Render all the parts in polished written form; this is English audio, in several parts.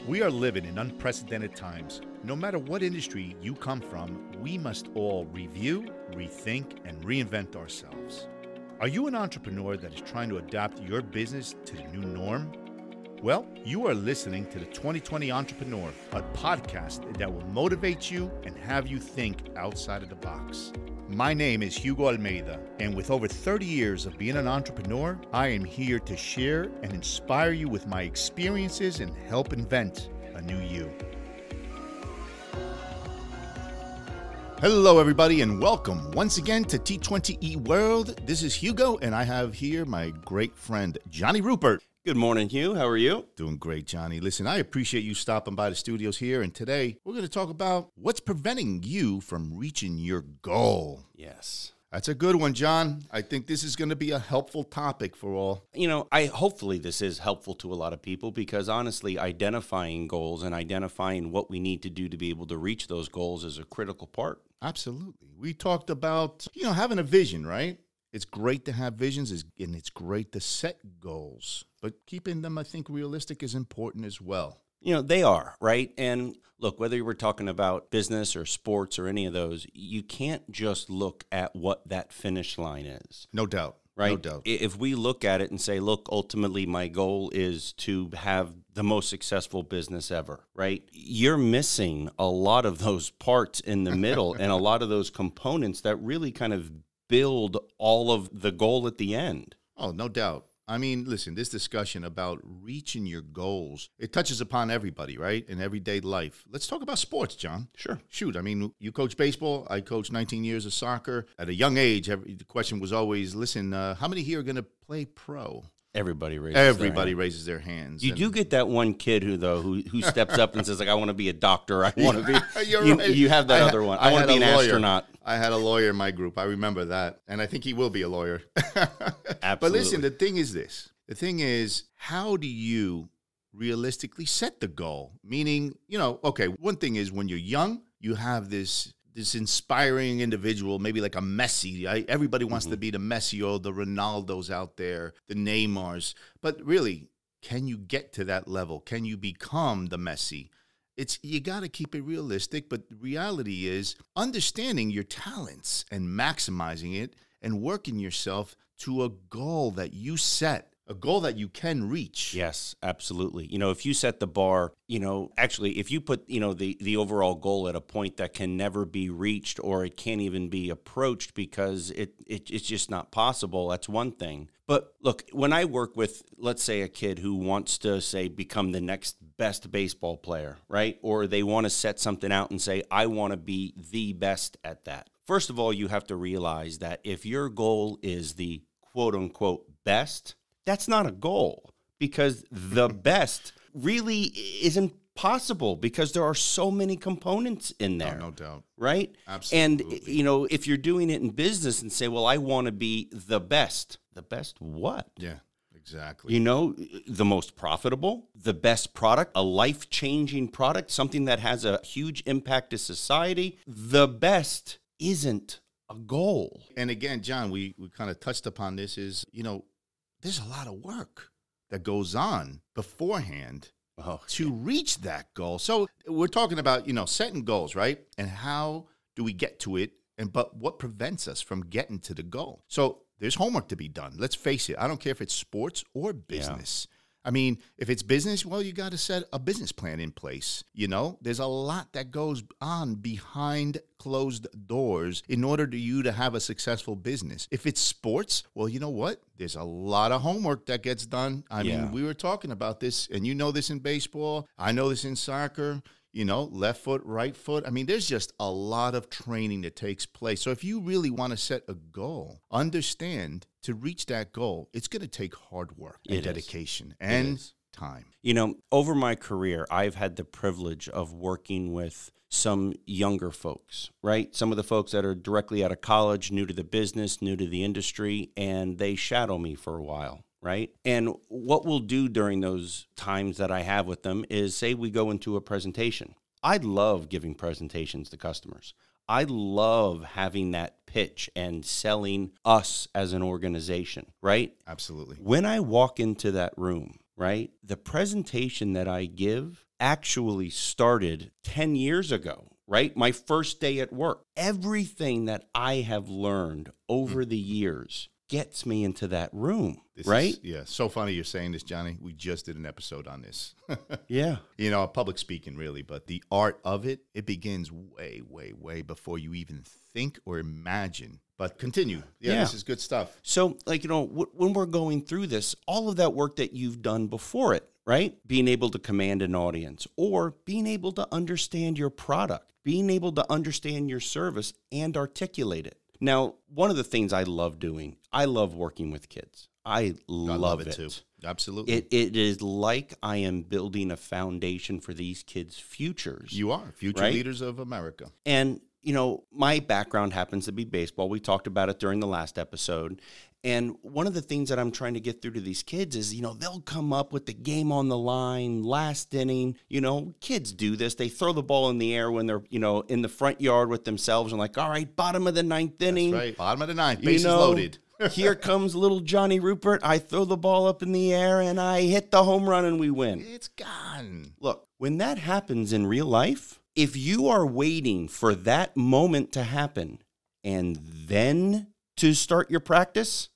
We are living in unprecedented times. No matter what industry you come from, we must all review, rethink, and reinvent ourselves. Are you an entrepreneur that is trying to adapt your business to the new norm? Well, you are listening to the 2020 Entrepreneur, a podcast that will motivate you and have you think outside of the box. My name is Hugo Almeida, and with over 30 years of being an entrepreneur, I am here to share and inspire you with my experiences and help invent a new you. Hello, everybody, and welcome once again to T20E World. This is Hugo, and I have here my great friend, Johnny Ruppert. Good morning, Hugh. How are you? Doing great, Johnny. Listen, I appreciate you stopping by the studios here, and today we're going to talk about what's preventing you from reaching your goal. Yes. That's a good one, John. I think this is going to be a helpful topic for all. Hopefully this is helpful to a lot of people because honestly, identifying goals and identifying what we need to do to be able to reach those goals is a critical part. Absolutely. We talked about, having a vision, right? It's great to have visions, and it's great to set goals. But keeping them, I think, realistic is important as well. They are, right? And look, whether we're talking about business or sports or any of those, you can't just look at what that finish line is. No doubt. Right? No doubt. If we look at it and say, look, ultimately my goal is to have the most successful business ever, right? You're missing a lot of those parts in the middle and a lot of those components that really kind of build all of the goal at the end. Oh, no doubt. I mean, listen, this discussion about reaching your goals, it touches upon everybody, right? In everyday life. Let's talk about sports, John. Sure. Shoot, I mean, you coach baseball. I coached 19 years of soccer. At a young age, the question was always, listen, how many here are going to play pro? Everybody raises their hands. You do get that one kid who steps up and says, like, I want to be a doctor. I want to be. Right. You have that other one. I want to be an astronaut. I had a lawyer in my group. I remember that. And I think he will be a lawyer. Absolutely. But listen, the thing is this. The thing is, how do you realistically set the goal? Meaning, one thing is when you're young, you have this inspiring individual, maybe like a Messi. Right? Everybody wants to be the Messi or the Ronaldos out there, the Neymars. But really, can you get to that level? Can you become the Messi? You got to keep it realistic, but the reality is understanding your talents and maximizing it and working yourself to a goal that you set. A goal that you can reach. Yes, absolutely. If you set the bar, if you put, the overall goal at a point that can never be reached or it can't even be approached because it's just not possible, that's one thing. But look, when I work with, let's say, a kid who wants to, say, become the next best baseball player, right? Or they want to set something out and say, I want to be the best at that. First of all, you have to realize that if your goal is the quote-unquote best, that's not a goal because the best really isn't possible because there are so many components in there. No doubt. Right? Absolutely. And, if you're doing it in business and say, well, I want to be the best what? Yeah, exactly. The most profitable, the best product, a life-changing product, something that has a huge impact to society. The best isn't a goal. And again, John, we kind of touched upon this is, there's a lot of work that goes on beforehand to reach that goal. So we're talking about, setting goals, right? And how do we get to it? But what prevents us from getting to the goal? So there's homework to be done. Let's face it. I don't care if it's sports or business. Yeah. I mean, if it's business, well, you got to set a business plan in place. There's a lot that goes on behind closed doors in order to you to have a successful business. If it's sports, well, you know what? There's a lot of homework that gets done. I mean, we were talking about this, and this in baseball. I know this in soccer. Left foot, right foot. I mean, there's just a lot of training that takes place. So if you really want to set a goal, understand to reach that goal, it's going to take hard work and dedication and time. Over my career, I've had the privilege of working with some younger folks, right? Some of the folks that are directly out of college, new to the business, new to the industry, and they shadow me for a while. Right? And what we'll do during those times that I have with them is say we go into a presentation. I love giving presentations to customers. I love having that pitch and selling us as an organization, right? Absolutely. When I walk into that room, right, the presentation that I give actually started 10 years ago, right? My first day at work. Everything that I have learned over the years gets me into that room, right? Yeah, so funny you're saying this, Johnny. We just did an episode on this. Yeah. You know, public speaking, really, but the art of it, it begins way, way, way before you even think or imagine. But continue. Yeah, this is good stuff. So, like, you know, when we're going through this, all of that work that you've done before it, right? Being able to command an audience or being able to understand your product, being able to understand your service and articulate it. Now, one of the things I love doing, I love working with kids. I love it too. Absolutely. It is like I am building a foundation for these kids' futures. You are future leaders of America. And, you know, my background happens to be baseball. We talked about it during the last episode. And one of the things that I'm trying to get through to these kids is, you know, they'll come up with the game on the line, last inning. You know, kids do this. They throw the ball in the air when they're, you know, in the front yard with themselves and like, all right, bottom of the ninth inning. That's right. Bottom of the ninth. Bases loaded. Here comes little Johnny Ruppert. I throw the ball up in the air and I hit the home run and we win. It's gone. Look, when that happens in real life, if you are waiting for that moment to happen and then to start your practice,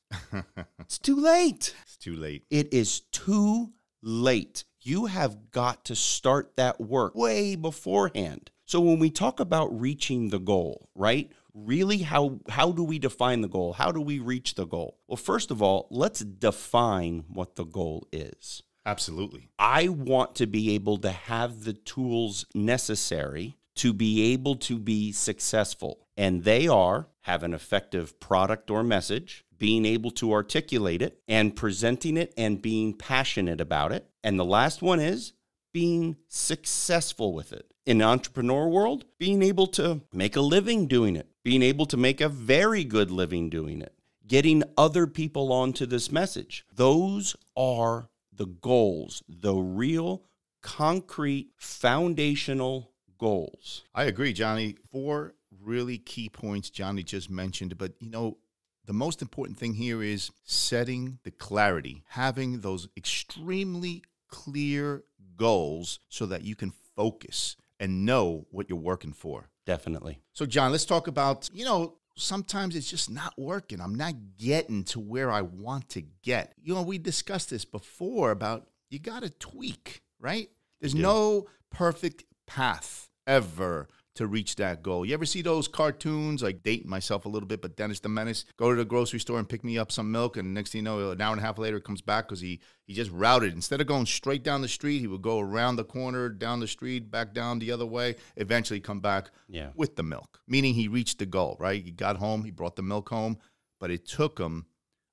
it's too late. It's too late. It is too late. You have got to start that work way beforehand. So when we talk about reaching the goal, right? Really, how do we define the goal? How do we reach the goal? Well, first of all, let's define what the goal is. Absolutely. I want to be able to have the tools necessary to be able to be successful. And they are have an effective product or message, being able to articulate it and presenting it and being passionate about it. And the last one is being successful with it. In the entrepreneur world, being able to make a living doing it, being able to make a very good living doing it, getting other people onto this message. Those are the goals, the real, concrete, foundational goals. I agree, Johnny. 4 really key points Johnny just mentioned. But, you know, the most important thing here is setting the clarity, having those extremely clear goals so that you can focus and know what you're working for. Definitely. So, John, let's talk about, you know, sometimes it's just not working. I'm not getting to where I want to get. You know, we discussed this before about you got to tweak, right? There's no perfect path ever to reach that goal. You ever see those cartoons, like dating myself a little bit, but Dennis the Menace, go to the grocery store and pick me up some milk, and next thing you know, an hour and a half later, it comes back because he just routed. Instead of going straight down the street, he would go around the corner, down the street, back down the other way, eventually come back with the milk, meaning he reached the goal, right? He got home, he brought the milk home, but it took him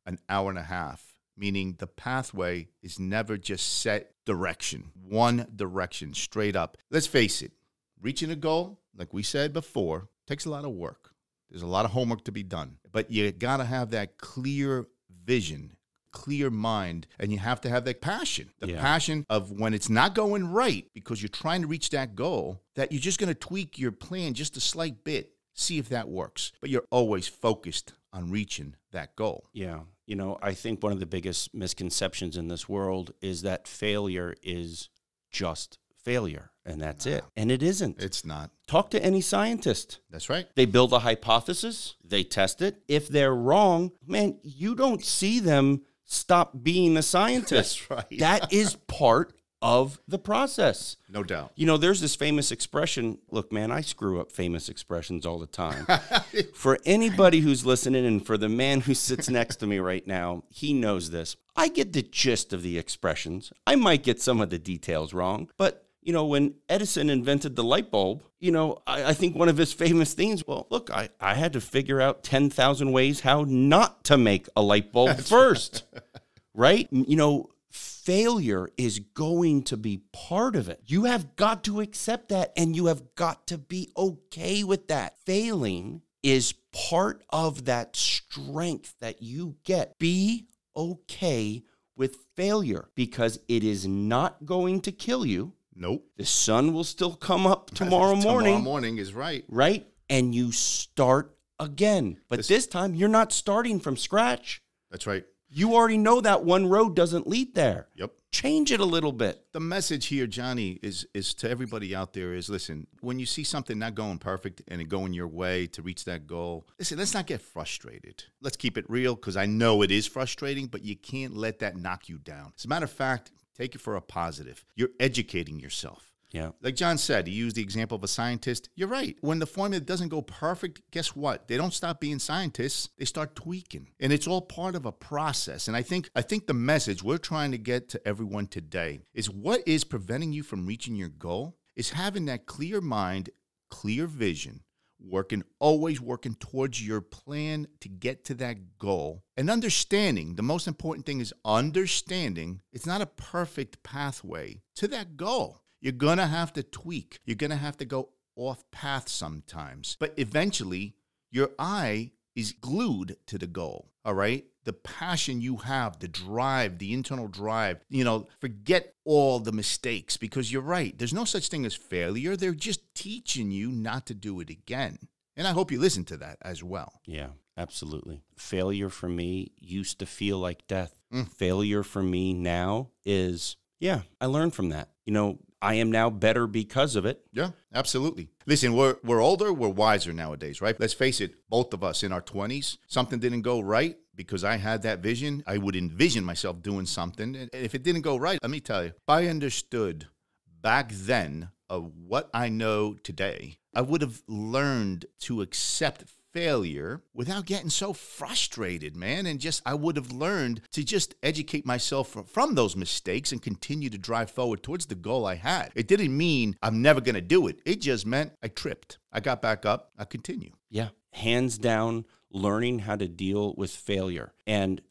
an hour and a half, meaning the pathway is never just set direction, one direction, straight up. Let's face it, reaching a goal, like we said before, takes a lot of work. There's a lot of homework to be done. But you got to have that clear vision, clear mind, and you have to have that passion. The passion of when it's not going right because you're trying to reach that goal, that you're just going to tweak your plan just a slight bit, see if that works. But you're always focused on reaching that goal. Yeah. You know, I think one of the biggest misconceptions in this world is that failure is just failure, and that's it. And it isn't. It's not. Talk to any scientist. That's right. They build a hypothesis, they test it. If they're wrong, man, you don't see them stop being a scientist. That's right. That is part of the process. No doubt. You know, there's this famous expression. Look, man, I screw up famous expressions all the time. For anybody who's listening, and for the man who sits next to me right now, he knows this. I get the gist of the expressions. I might get some of the details wrong, but you know, when Edison invented the light bulb, you know, I think one of his famous things, well, look, I had to figure out 10,000 ways how not to make a light bulb first, right? You know, failure is going to be part of it. You have got to accept that, and you have got to be okay with that. Failing is part of that strength that you get. Be okay with failure because it is not going to kill you. Nope. The sun will still come up tomorrow morning. Tomorrow morning is right. Right? And you start again. But this time, you're not starting from scratch. That's right. You already know that one road doesn't lead there. Yep. Change it a little bit. The message here, Johnny, is to everybody out there is, listen, when you see something not going perfect and it going your way to reach that goal, listen, let's not get frustrated. Let's keep it real, because I know it is frustrating, but you can't let that knock you down. As a matter of fact, take it for a positive. You're educating yourself. Yeah. Like John said, he used the example of a scientist. You're right. When the formula doesn't go perfect, guess what? They don't stop being scientists. They start tweaking. And it's all part of a process. And I think the message we're trying to get to everyone today is, what is preventing you from reaching your goal is having that clear mind, clear vision, always working towards your plan to get to that goal. And understanding, the most important thing is understanding it's not a perfect pathway to that goal. You're going to have to tweak. You're going to have to go off path sometimes. But eventually, your eye is glued to the goal, all right? The passion you have, the drive, the internal drive, forget all the mistakes, because you're right. There's no such thing as failure. They're just teaching you not to do it again. And I hope you listen to that as well. Yeah, absolutely. Failure for me used to feel like death. Failure for me now is, I learned from that. I am now better because of it. Yeah, absolutely. Listen, we're older, we're wiser nowadays, right? Let's face it, both of us in our 20s, something didn't go right because I had that vision. I would envision myself doing something. And if it didn't go right, let me tell you, if I understood back then of what I know today, I would have learned to accept failure without getting so frustrated, man. And I would have learned to just educate myself from those mistakes and continue to drive forward towards the goal I had. It didn't mean I'm never going to do it. It just meant I tripped. I got back up. I continue. Yeah. Hands down, learning how to deal with failure. And,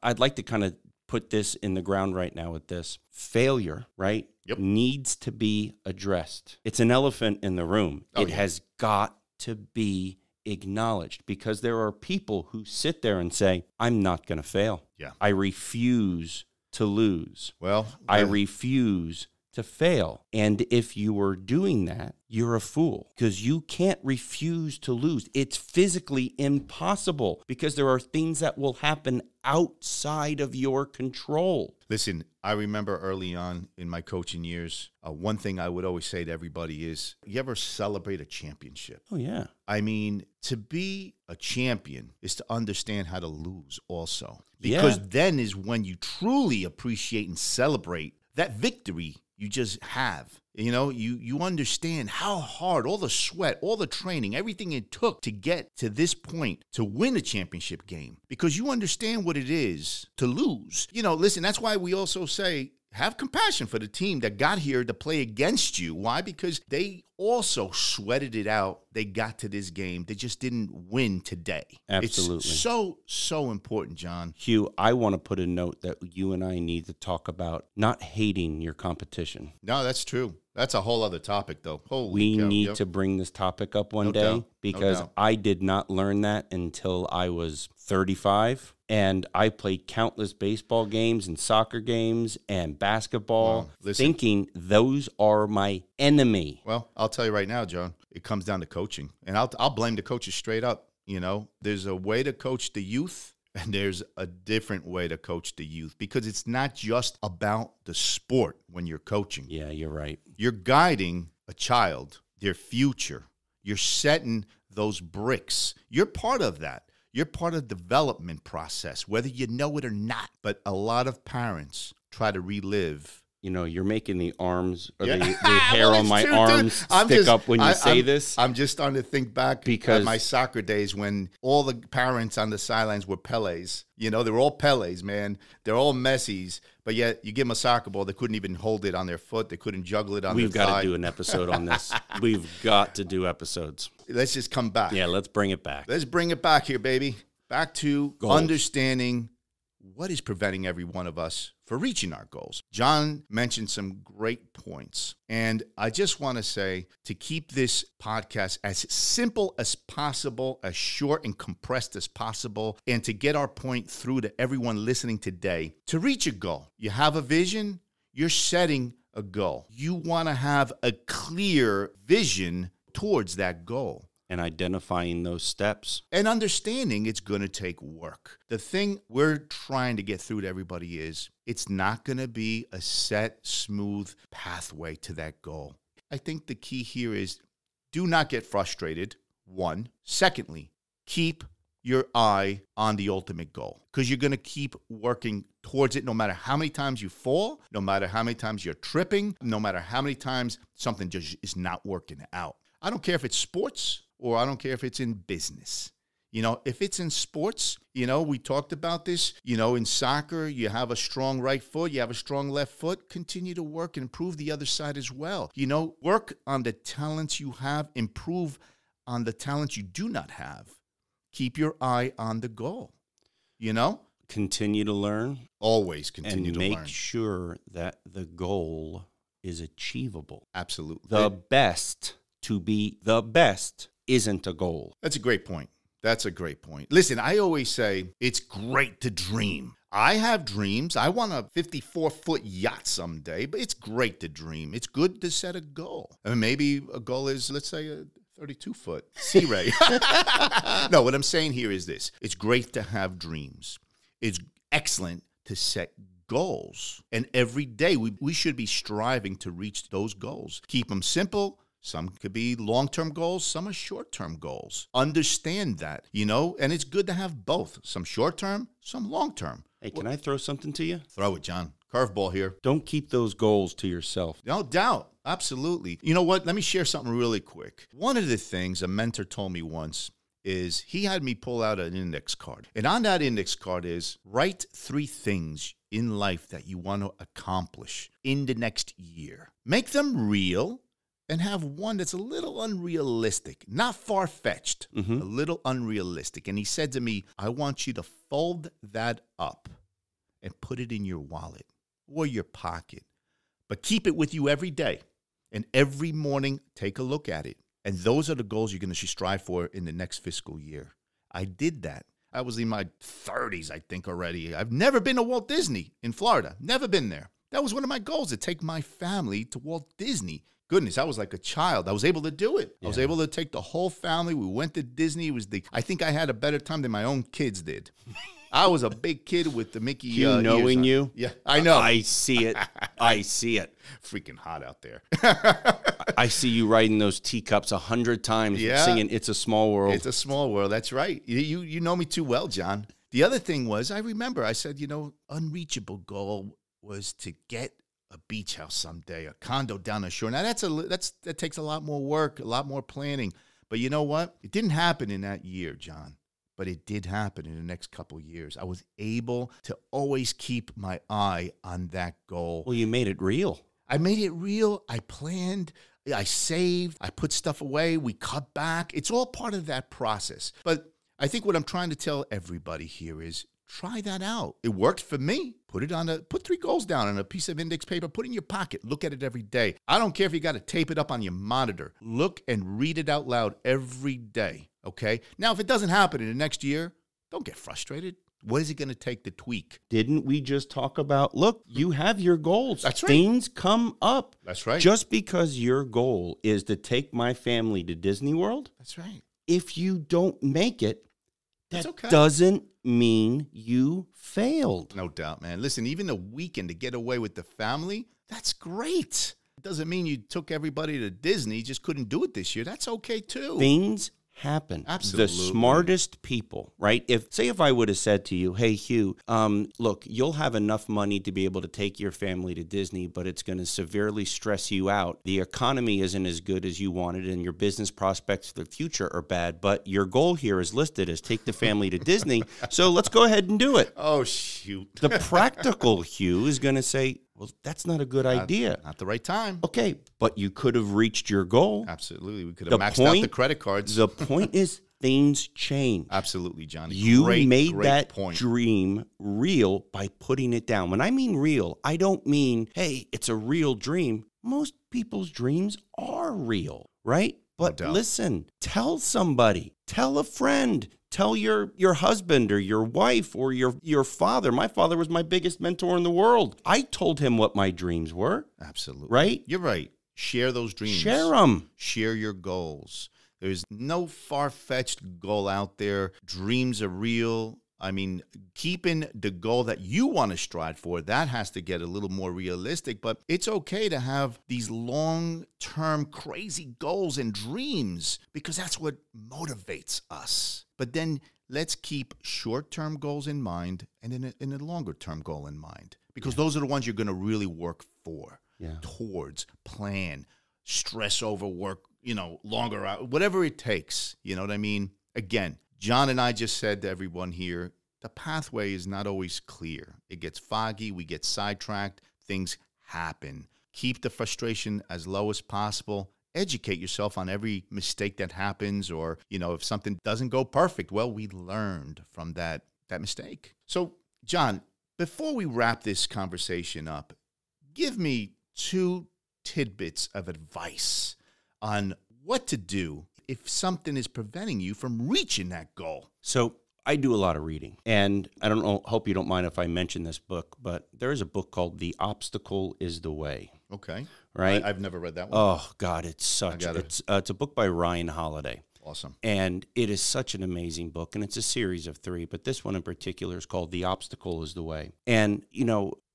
I'd like to kind of put this in the ground right now with this. Failure, right? Yep. Needs to be addressed. It's an elephant in the room. It has got to be acknowledged, because there are people who sit there and say, I'm not going to fail. Yeah. I refuse to lose. Well, I refuse to fail. And if you are doing that, you're a fool, because you can't refuse to lose. It's physically impossible, because there are things that will happen outside of your control. Listen, I remember early on in my coaching years, one thing I would always say to everybody is, you ever celebrate a championship? Oh, yeah. I mean, to be a champion is to understand how to lose also. Because then is when you truly appreciate and celebrate that victory you just have. You understand how hard, all the sweat, all the training, everything it took to get to this point to win a championship game, because you understand what it is to lose. Listen, that's why we also say, have compassion for the team that got here to play against you. Why? Because they also sweated it out. They got to this game. They just didn't win today. Absolutely. It's so important, John. Hugh, I want to put a note that you and I need to talk about not hating your competition. No, that's true. That's a whole other topic, though. We need to bring this topic up one day, because I did not learn that until I was 35. And I played countless baseball games and soccer games and basketball, thinking those are my enemy. Well, I'll tell you right now, John, it comes down to coaching. And I'll blame the coaches straight up. There's a way to coach the youth, and there's a different way to coach the youth, because it's not just about the sport when you're coaching. Yeah, you're right. You're guiding a child, their future. You're setting those bricks. You're part of that. You're part of the development process, whether you know it or not. But a lot of parents try to relive. You're making the arms or the hair on my arms stick up when you say this. I'm just starting to think back at my soccer days when all the parents on the sidelines were Pelés. They were all Pelés, man. They're all Messis. But yet you give them a soccer ball, they couldn't even hold it on their foot. They couldn't juggle it on their thigh. We've got to do an episode on this. We've got to do episodes. Let's just come back. Yeah, let's bring it back. Let's bring it back here, baby. Back to goals. Understanding what is preventing every one of us for reaching our goals. John mentioned some great points. And I just want to say, to keep this podcast as simple as possible, as short and compressed as possible, and to get our point through to everyone listening today, to reach a goal. You have a vision, you're setting a goal. You want to have a clear vision towards that goal. And identifying those steps. And understanding it's going to take work. The thing we're trying to get through to everybody is it's not going to be a set, smooth pathway to that goal. I think the key here is do not get frustrated, one. Secondly, keep your eye on the ultimate goal because you're going to keep working towards it no matter how many times you fall, no matter how many times you're tripping, no matter how many times something just is not working out. I don't care if it's sports or I don't care if it's in business. You know, if it's in sports, you know, we talked about this, you know, in soccer, you have a strong right foot, you have a strong left foot, continue to work and improve the other side as well. You know, work on the talents you have, improve on the talents you do not have. Keep your eye on the goal, you know? Continue to learn. Always continue to learn. And make sure that the goal is achievable. Absolutely. The best to be the best isn't a goal. That's a great point. That's a great point. Listen, I always say it's great to dream. I have dreams. I want a 54-foot yacht someday, but it's great to dream. It's good to set a goal. I mean, maybe a goal is, let's say, a 32-foot Sea Ray. No, what I'm saying here is this. It's great to have dreams. It's excellent to set goals. And every day we should be striving to reach those goals. Keep them simple. Some could be long-term goals. Some are short-term goals. Understand that, you know, and it's good to have both. Some short-term, some long-term. Hey, can I throw something to you? Throw it, John. Curveball here. Don't keep those goals to yourself. No doubt. Absolutely. You know what? Let me share something really quick. One of the things a mentor told me once is he had me pull out an index card. And on that index card is write 3 things in life that you want to accomplish in the next year. Make them real and have one that's a little unrealistic, not far-fetched, a little unrealistic. And he said to me, I want you to fold that up and put it in your wallet or your pocket, but keep it with you every day. And every morning, take a look at it. And those are the goals you're going to strive for in the next fiscal year. I did that. I was in my 30s, I think, already. I've never been to Walt Disney in Florida. Never been there. That was one of my goals, to take my family to Walt Disney. Goodness, I was like a child. I was able to do it. Yeah. I was able to take the whole family. We went to Disney. I think I had a better time than my own kids did. I was a big kid with the Mickey you knowing you? Yeah, I know. I see it. I see it. Freaking hot out there. I see you riding those teacups 100 times, singing "It's a Small World." It's a small world. That's right. You know me too well, John. The other thing was, I remember I said, unreachable goal was to get a beach house someday, a condo down the shore. Now that takes a lot more work, a lot more planning. But you know what? It didn't happen in that year, John. But it did happen in the next couple of years. I was able to always keep my eye on that goal. Well, you made it real. I made it real. I planned. I saved. I put stuff away. We cut back. It's all part of that process. But I think what I'm trying to tell everybody here is try that out. It worked for me. Put 3 goals down on a piece of index paper. Put it in your pocket. Look at it every day. I don't care if you got to tape it up on your monitor. Look and read it out loud every day. Okay? Now, if it doesn't happen in the next year, don't get frustrated. What is it going to take to tweak? Didn't we just talk about, look, you have your goals. That's right. Things come up. That's right. Just because your goal is to take my family to Disney World. That's right. If you don't make it, that okay. doesn't mean you failed. No doubt, man. Listen, even a weekend to get away with the family, that's great. It doesn't mean you took everybody to Disney, just couldn't do it this year. That's okay, too. Things happen. Absolutely. The smartest people, right? If I would have said to you, hey, Hugh, look, you'll have enough money to be able to take your family to Disney, but it's going to severely stress you out. The economy isn't as good as you wanted, and your business prospects for the future are bad, but your goal here is listed as take the family to Disney, so let's go ahead and do it. Oh, shoot. The practical Hugh is going to say, well, that's not a good idea. Not the right time. Okay, but you could have reached your goal. Absolutely. We could have maxed out the credit cards. The point is things change. Absolutely, Johnny. You made that dream real by putting it down. When I mean real, I don't mean, hey, it's a real dream. Most people's dreams are real, right? But listen, tell somebody, tell a friend, tell your husband or your wife or your father. My father was my biggest mentor in the world. I told him what my dreams were. Absolutely. Right? You're right. Share those dreams. Share them. Share your goals. There's no far-fetched goal out there. Dreams are real. I mean, keeping the goal that you want to strive for, that has to get a little more realistic. But it's okay to have these long-term crazy goals and dreams because that's what motivates us. But then let's keep short-term goals in mind and in a longer-term goal in mind because those are the ones you're going to really work for, towards, plan, stress over work, longer out, whatever it takes. You know what I mean? Again, John and I just said to everyone here, the pathway is not always clear. It gets foggy. We get sidetracked. Things happen. Keep the frustration as low as possible. Educate yourself on every mistake that happens or, if something doesn't go perfect, well, we learned from that mistake. So, John, before we wrap this conversation up, give me 2 tidbits of advice on what to do if something is preventing you from reaching that goal. So I do a lot of reading, and I don't know, hope you don't mind if I mention this book, but there is a book called The Obstacle is the Way. Okay. Right? I've never read that one. Oh, God, it's a book by Ryan Holiday. Awesome. And it is such an amazing book, and it's a series of 3, but this one in particular is called The Obstacle is the Way. And,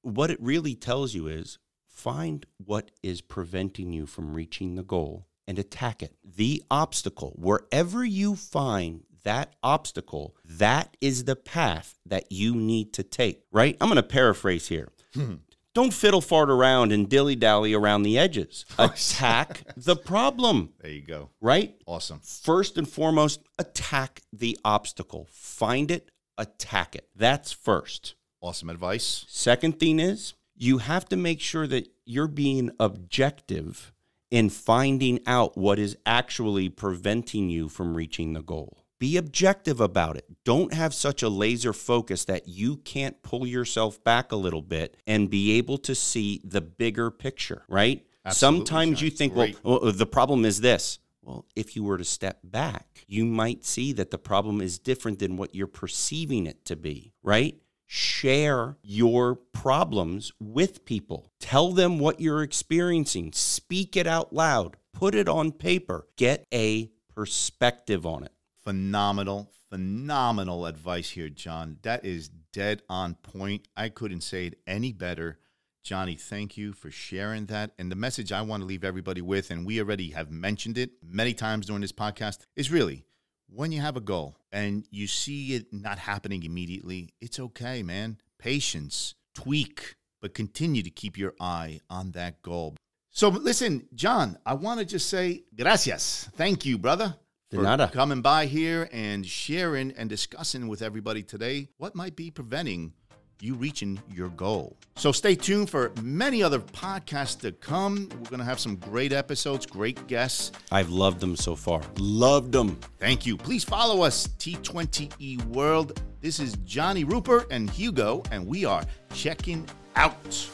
what it really tells you is find what is preventing you from reaching the goal and attack it. The obstacle, wherever you find that obstacle, that is the path that you need to take, right? I'm going to paraphrase here. Don't fiddle fart around and dilly-dally around the edges. Attack the problem. There you go. Right? Awesome. First and foremost, attack the obstacle. Find it, attack it. That's first. Awesome advice. Second thing is, you have to make sure that you're being objective in finding out what is actually preventing you from reaching the goal. Be objective about it. Don't have such a laser focus that you can't pull yourself back a little bit and be able to see the bigger picture, right? Absolutely. Sometimes you think, well, the problem is this. Well, if you were to step back, you might see that the problem is different than what you're perceiving it to be, right? Share your problems with people. Tell them what you're experiencing. Speak it out loud. Put it on paper. Get a perspective on it. Phenomenal advice here, John. That is dead on point. I couldn't say it any better. Johnny, thank you for sharing that. And the message I want to leave everybody with, and we already have mentioned it many times during this podcast, is really, when you have a goal and you see it not happening immediately, it's okay, man. Patience, tweak, but continue to keep your eye on that goal. So listen, John, I want to just say gracias. Thank you, brother, for coming by here and sharing and discussing with everybody today what might be preventing you reaching your goal. So stay tuned for many other podcasts to come. We're going to have some great episodes, great guests. I've loved them so far. Loved them. Thank you. Please follow us, T20E World. This is Johnny Ruppert and Hugo, and we are checking out.